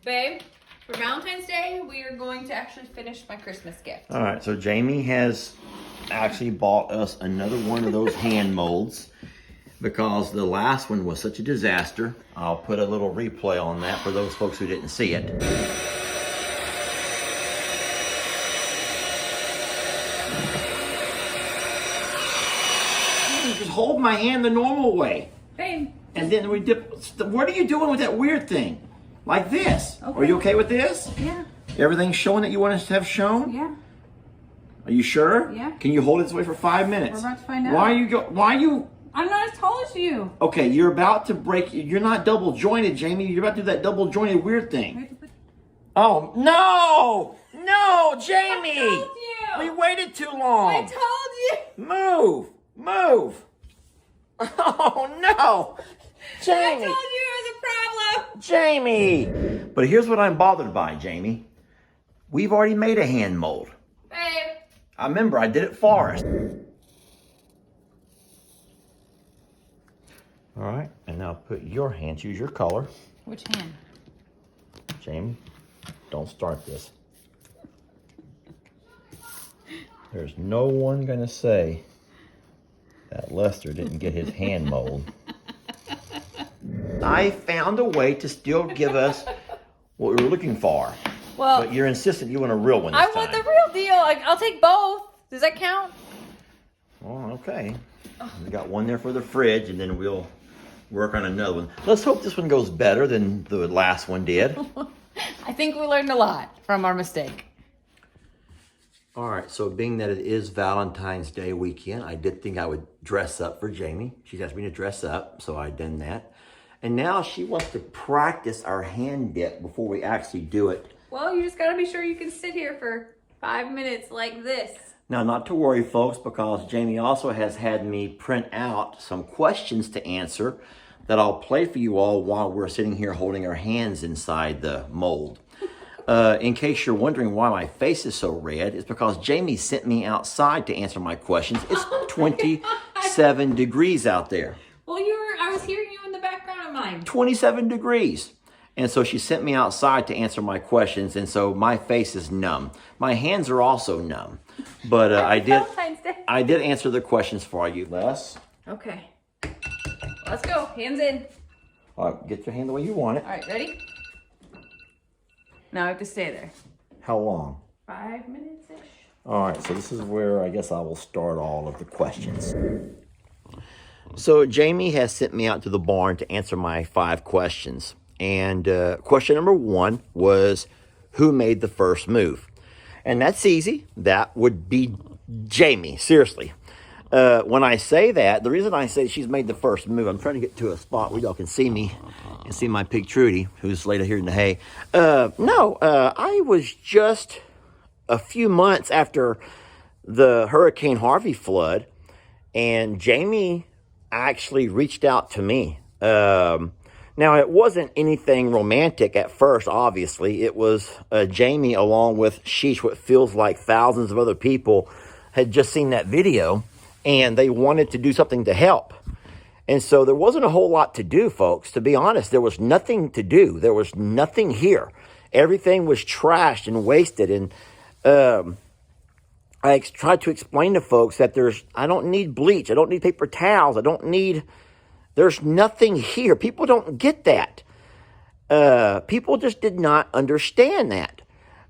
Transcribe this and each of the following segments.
Babe, for Valentine's Day, we are going to actually finish my Christmas gift. All right, so Jamie has actually bought us another one of those hand molds because the last one was such a disaster. I'll put a little replay on that for those folks who didn't see it. Just hold my hand the normal way. Babe. And then we dip. What are you doing with that weird thing? Like this. Okay. Are you okay with this? Yeah. Everything's showing that you want us to have shown? Yeah. Are you sure? Yeah. Can you hold it this way for 5 minutes? We're about to find out. Why are you? I'm not as tall as you. Okay, you're about to break. You're not double jointed, Jamie. You're about to do that double jointed weird thing. Oh, no! No, Jamie! I told you! We waited too long. I told you! Move! Move! Oh, no! Jamie! I told you it was a problem! Jamie! But here's what I'm bothered by, Jamie. We've already made a hand mold. Babe. I remember I did it for us. All right, and now put your hand, choose your color. Which hand? Jamie, don't start this. There's no one gonna say that Lester didn't get his hand mold. I found a way to still give us what we were looking for. Well, but you're insistent you want a real one this I time. want the real deal. I'll take both. Does that count? Oh, okay. We got one there for the fridge, and then we'll work on another one. Let's hope this one goes better than the last one did. I think we learned a lot from our mistake. All right, so being that it is Valentine's Day weekend, I did think I would dress up for Jamie. She's asked me to dress up, so I done that. And now she wants to practice our hand dip before we actually do it. Well, you just gotta be sure you can sit here for 5 minutes like this. Now, not to worry, folks, because Jamie also has had me print out some questions to answer that I'll play for you all while we're sitting here holding our hands inside the mold. In case you're wondering why my face is so red, it's because Jamie sent me outside to answer my questions. It's 27 degrees out there. Well, I was hearing you in the background of mine. 27 degrees. And so she sent me outside to answer my questions, and so my face is numb. My hands are also numb. But I did answer the questions for you, Les. Okay. Let's go. Hands in. All right, get your hand the way you want it. All right, ready? Now I have to stay there. How long? 5 minutes-ish. All right, so this is where I guess I will start all of the questions. So Jamie has sent me out to the barn to answer my 5 questions. And question number 1 was, who made the first move? And that's easy. That would be Jamie, seriously. When I say that, the reason I say she's made the first move, I'm trying to get to a spot where y'all can see me and see my pig Trudy, who's laid out here in the hay. I was just a few months after the Hurricane Harvey flood, and Jamie actually reached out to me. Now, it wasn't anything romantic at first, obviously. It was Jamie, along with what feels like thousands of other people, had just seen that video, and they wanted to do something to help. And so there wasn't a whole lot to do, folks. To be honest, there was nothing to do. There was nothing here. Everything was trashed and wasted. And I tried to explain to folks that I don't need bleach. I don't need paper towels. There's nothing here. People don't get that. People just did not understand that.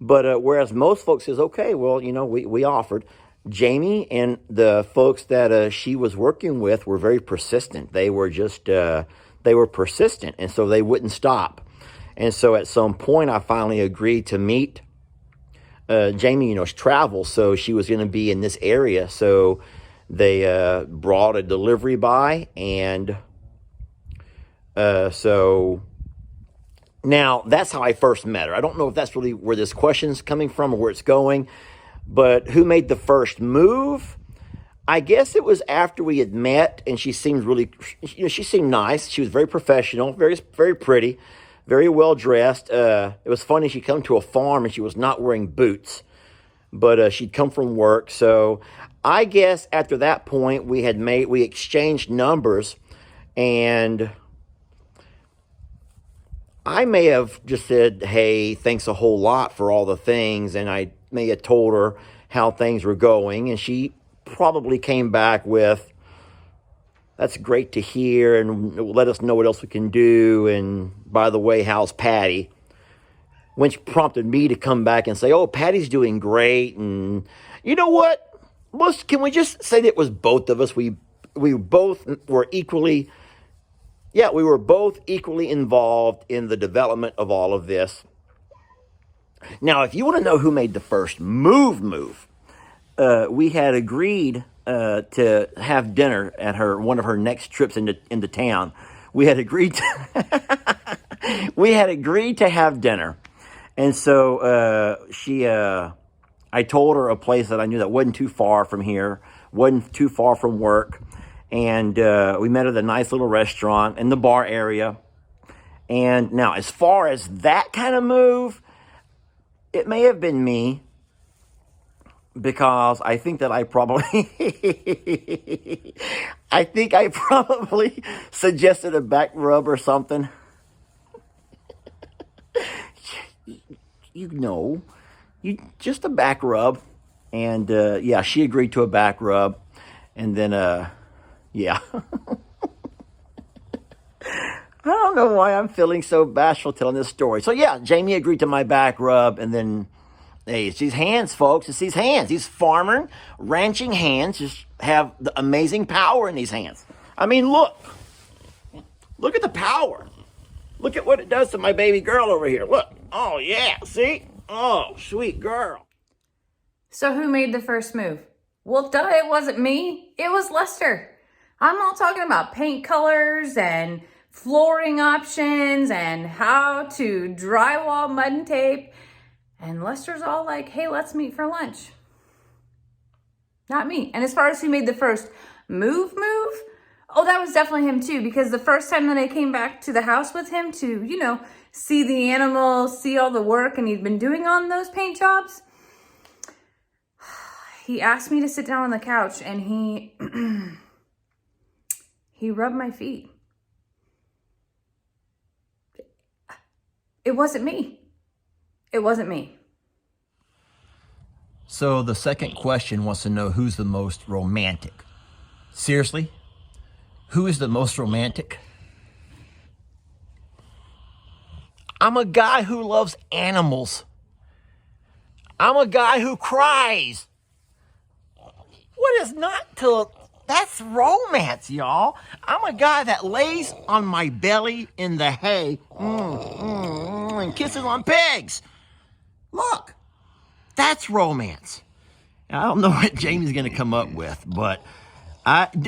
But whereas most folks says, okay, well, we offered. Jamie and the folks that she was working with were very persistent. They were persistent, and so they wouldn't stop. And so at some point, I finally agreed to meet Jamie. Travel, so she was going to be in this area. So they brought a delivery by, and so now that's how I first met her. I don't know if that's really where this question's coming from or where it's going. But who made the first move? I guess it was after we had met, and she seemed she seemed nice. She was very professional, very, very pretty, very well dressed. It was funny. She'd come to a farm and she was not wearing boots, but she'd come from work. So I guess after that point, we exchanged numbers, and I may have just said, hey, thanks a whole lot for all the things, and I may have told her how things were going, and she probably came back with, that's great to hear, and let us know what else we can do, and by the way, how's Patty? Which prompted me to come back and say, oh, Patty's doing great, and you know what? Can we just say that it was both of us? We both were equally... Yeah, we were both equally involved in the development of all of this. Now, if you want to know who made the first move, we had agreed to have dinner at one of her next trips into town. We had agreed to have dinner, and so I told her a place that I knew that wasn't too far from here, wasn't too far from work. And we met at a nice little restaurant in the bar area. And now, as far as that kind of move, it may have been me, because I think that I probably suggested a back rub or something. Just a back rub. And yeah, she agreed to a back rub. And then yeah. I don't know why I'm feeling so bashful telling this story. So yeah, Jami agreed to my back rub, and then, hey, it's these hands, folks. It's these hands. These farming, ranching hands just have the amazing power in these hands. I mean, look. Look at the power. Look at what it does to my baby girl over here. Look. Oh, yeah. See? Oh, sweet girl. So who made the first move? Well, duh, it wasn't me. It was Lester. I'm not talking about paint colors and flooring options and how to drywall mud and tape. And Lester's all like, hey, let's meet for lunch. Not me. And as far as who made the first move, oh, that was definitely him too, because the first time that I came back to the house with him to, see the animals, see all the work and he'd been doing on those paint jobs, he asked me to sit down on the couch and he rubbed my feet. It wasn't me. It wasn't me. So the second question wants to know who's the most romantic. Seriously? Who is the most romantic? I'm a guy who loves animals. I'm a guy who cries. What is not to... That's romance, y'all. I'm a guy that lays on my belly in the hay and kisses on pigs. Look, that's romance. I don't know what Jamie's going to come up with, but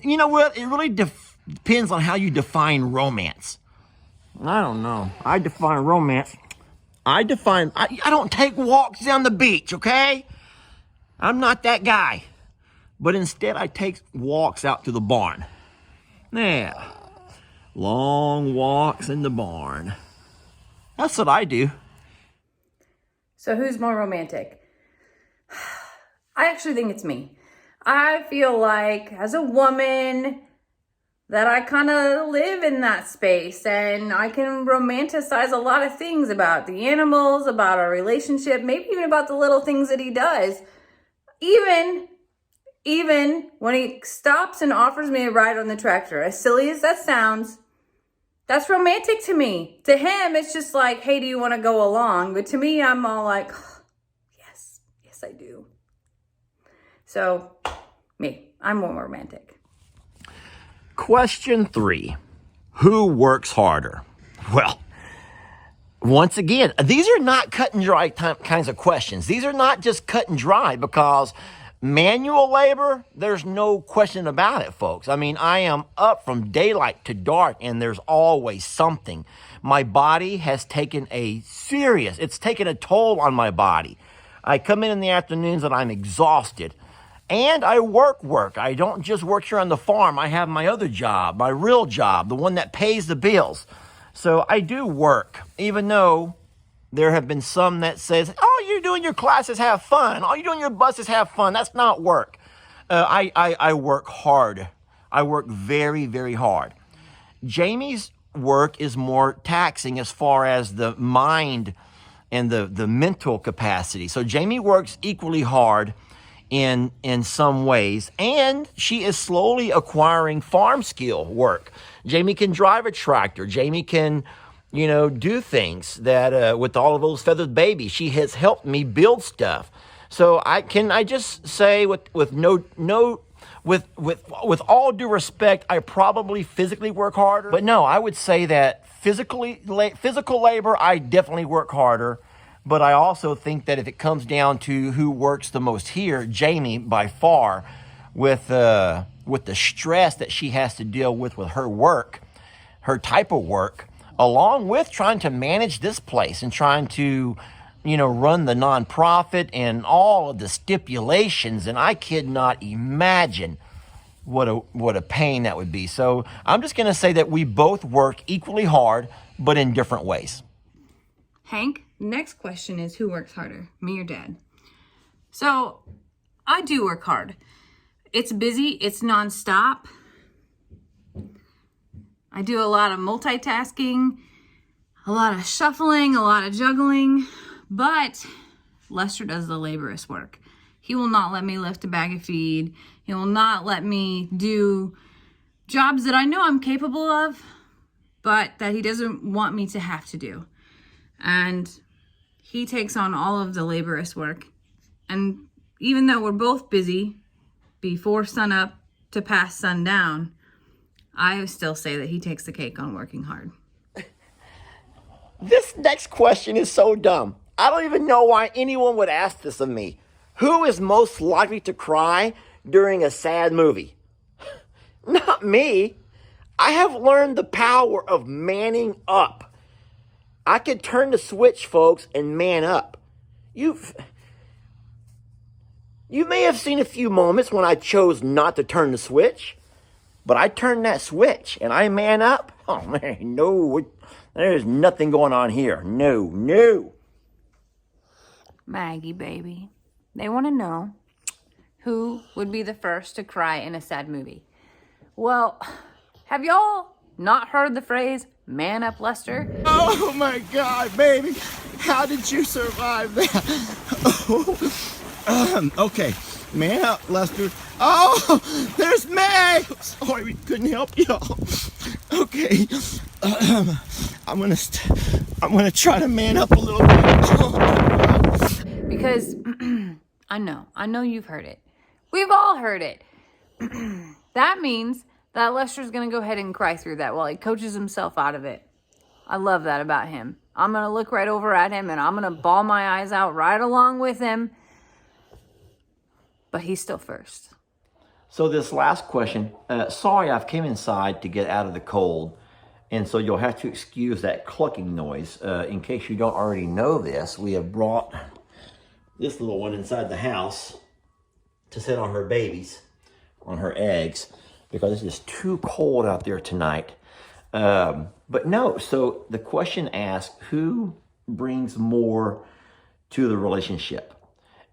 you know what? It really depends on how you define romance. I don't know. I define romance. I don't take walks down the beach, okay? I'm not that guy. But instead, I take walks out to the barn. Yeah. Long walks in the barn. That's what I do. So who's more romantic? I actually think it's me. I feel like as a woman that I kind of live in that space and I can romanticize a lot of things about the animals, about our relationship, maybe even about the little things that he does. Even when he stops and offers me a ride on the tractor, as silly as that sounds, that's romantic to me. To him, it's just like, hey, do you want to go along? But to me, I'm all like, oh, yes, I do. So, me, I'm more romantic. Question 3. Who works harder? Well, once again, these are not cut and dry kinds of questions. These are not just cut and dry, because manual labor, there's no question about it, folks. I mean, I am up from daylight to dark, and there's always something. My body has taken it's taken a toll on my body. I come in the afternoons and I'm exhausted. And I work. I don't just work here on the farm. I have my other job, my real job, the one that pays the bills. So I do work, even though there have been some that says, all you do in your classes have fun. All you do in your buses have fun. That's not work. I work hard. I work very, very hard. Jamie's work is more taxing as far as the mind and the mental capacity. So Jami works equally hard in some ways, and she is slowly acquiring farm skill work. Jami can drive a tractor. Jami can, do things that with all of those feathered babies, she has helped me build stuff. So I just say with all due respect, I probably physically work harder. But no, I would say that physical labor, I definitely work harder. But I also think that if it comes down to who works the most here, Jami by far, with the stress that she has to deal with her work, her type of work, along with trying to manage this place and trying to, run the nonprofit and all of the stipulations. And I could not imagine what a pain that would be. So I'm just going to say that we both work equally hard, but in different ways. Hank, next question is, who works harder, me or Dad? So I do work hard. It's busy. It's nonstop. I do a lot of multitasking, a lot of shuffling, a lot of juggling, but Lester does the laborious work. He will not let me lift a bag of feed. He will not let me do jobs that I know I'm capable of, but that he doesn't want me to have to do. And he takes on all of the laborious work. And even though we're both busy before sunup to past sundown, I still say that he takes the cake on working hard. This next question is so dumb. I don't even know why anyone would ask this of me. Who is most likely to cry during a sad movie? Not me. I have learned the power of manning up. I could turn the switch, folks, and man up. You may have seen a few moments when I chose not to turn the switch, but I turned that switch and I man up. Oh, man, no, there's nothing going on here. No. Maggie, baby, they want to know who would be the first to cry in a sad movie. Well, have y'all not heard the phrase, man up, Lester? Oh my God, baby. How did you survive that? Okay, man up, Lester. Oh, there's Meg. Sorry, we couldn't help y'all. Okay, I'm gonna try to man up a little bit. Because I know you've heard it. We've all heard it. That means that Lester's going to go ahead and cry through that while he coaches himself out of it. I love that about him. I'm going to look right over at him and I'm going to bawl my eyes out right along with him. But he's still first. So this last question, sorry, I've came inside to get out of the cold. And so you'll have to excuse that clucking noise. In case you don't already know this, we have brought this little one inside the house to sit on her babies, on her eggs, because it's just too cold out there tonight. But no, so the question asks, who brings more to the relationship?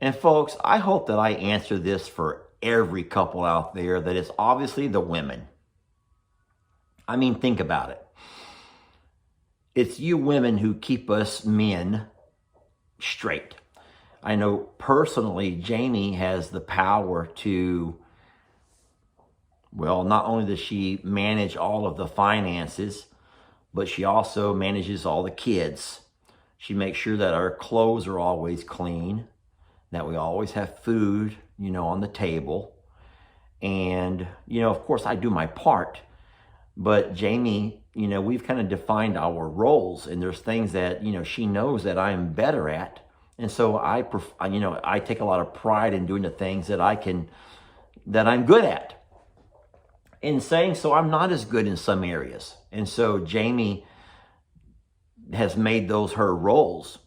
And folks, I hope that I answer this for every couple out there, that it's obviously the women. I mean, think about it. It's you women who keep us men straight. I know personally, Jami has the power to, well, not only does she manage all of the finances, but she also manages all the kids. She makes sure that our clothes are always clean, that we always have food, on the table. And, of course, I do my part. But Jami, we've kind of defined our roles, and there's things that, she knows that I'm better at. And so I take a lot of pride in doing the things that I'm good at. In saying so, I'm not as good in some areas. And so Jami has made those her roles.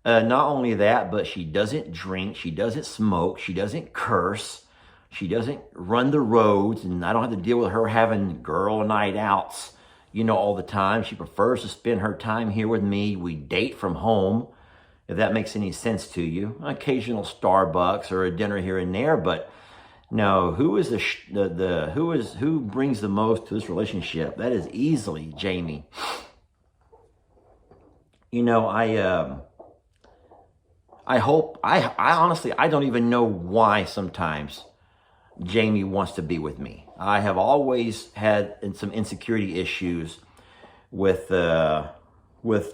Not only that, but she doesn't drink, she doesn't smoke, she doesn't curse, she doesn't run the roads, and I don't have to deal with her having girl night outs, all the time. She prefers to spend her time here with me. We date from home, if that makes any sense to you. Occasional Starbucks or a dinner here and there, but No, who is who brings the most to this relationship? That is easily Jami. You know, I honestly, I don't even know why sometimes Jami wants to be with me. I have always had some insecurity issues with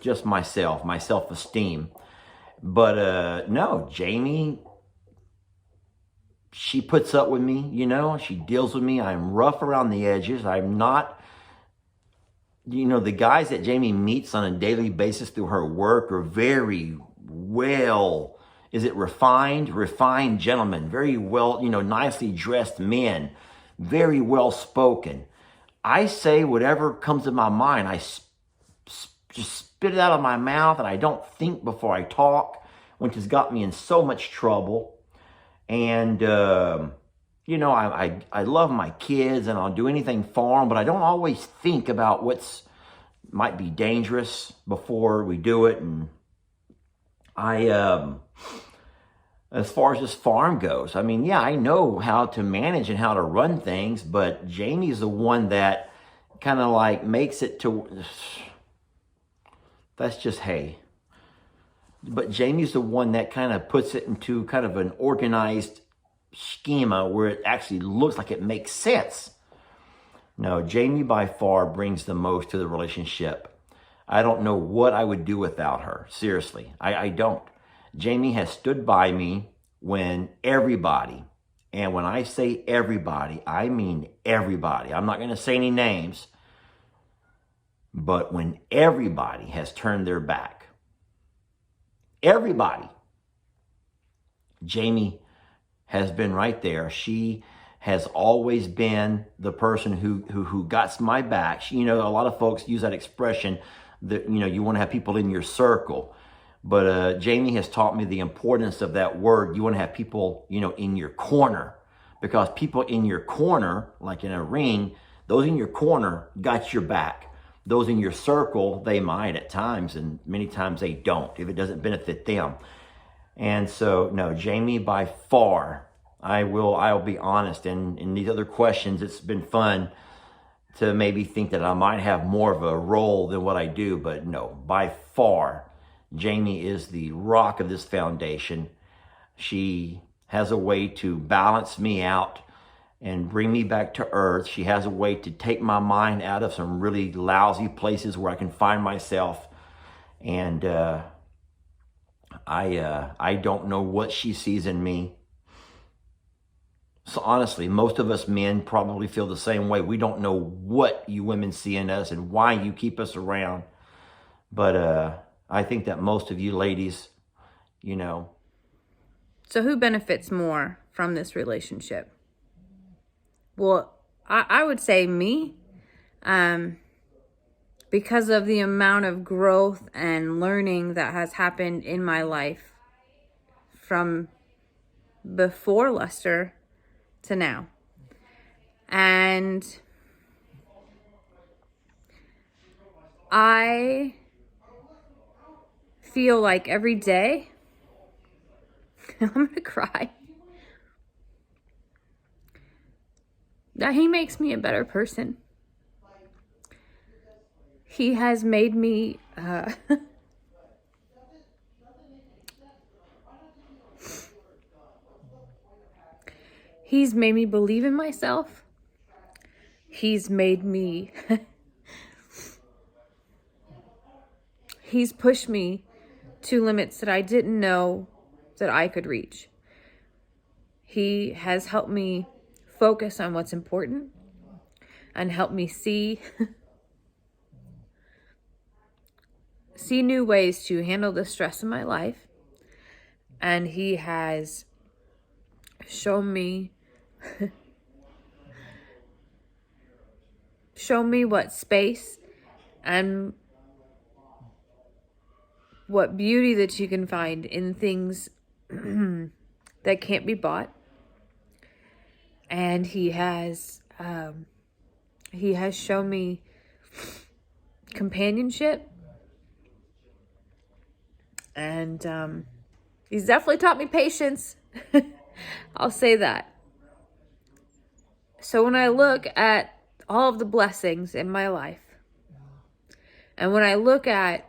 just myself, my self-esteem. But no, Jami, she puts up with me, you know, she deals with me. I'm rough around the edges. I'm not, you know, the guys that Jami meets on a daily basis through her work are very well, is it refined? Refined gentlemen, very well, you know, nicely dressed men, very well spoken. I say whatever comes to my mind. I just spit it out of my mouth, and I don't think before I talk, which has got me in so much trouble. And, you know, I love my kids, and I'll do anything for them, but I don't always think about what's might be dangerous before we do it. And as far as this farm goes, I mean, yeah, I know how to manage and how to run things, but Jami's the one that kind of like makes it to, that's just hay. But Jami's the one that kind of puts it into kind of an organized schema where it actually looks like it makes sense. No, Jami by far brings the most to the relationship. I don't know what I would do without her. Seriously, I don't. Jami has stood by me when everybody, and when I say everybody, I mean everybody. I'm not going to say any names, but when everybody has turned their back, everybody, Jami has been right there. She has always been the person who got my back. She, you know, a lot of folks use that expression that, you know, you want to have people in your circle. But Jami has taught me the importance of that word. You want to have people, you know, in your corner, because people in your corner, like in a ring, those in your corner got your back. Those in your circle, they might at times, and many times they don't if it doesn't benefit them. And so, no, Jami by far, I'll be honest. And in these other questions, it's been fun to maybe think that I might have more of a role than what I do, but no, by far, Jami is the rock of this foundation. She has a way to balance me out and bring me back to earth. She has a way to take my mind out of some really lousy places where I can find myself. And I don't know what she sees in me. So honestly, most of us men probably feel the same way. We don't know what you women see in us and why you keep us around. But I think that most of you ladies, you know. So who benefits more from this relationship? Well, I would say me, because of the amount of growth and learning that has happened in my life from before Lester to now. And I feel like every day, I'm going to cry, that he makes me a better person. He has made me he's made me believe in myself. He's made me he's pushed me to limits that I didn't know that I could reach. He has helped me focus on what's important and help me see new ways to handle the stress in my life. And he has shown me what space and what beauty that you can find in things that can't be bought. And he has shown me companionship. And he's definitely taught me patience. I'll say that. So when I look at all of the blessings in my life, and when I look at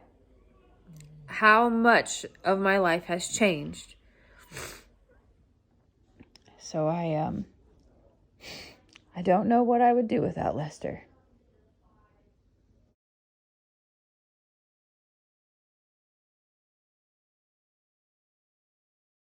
how much of my life has changed, so I don't know what I would do without Lester.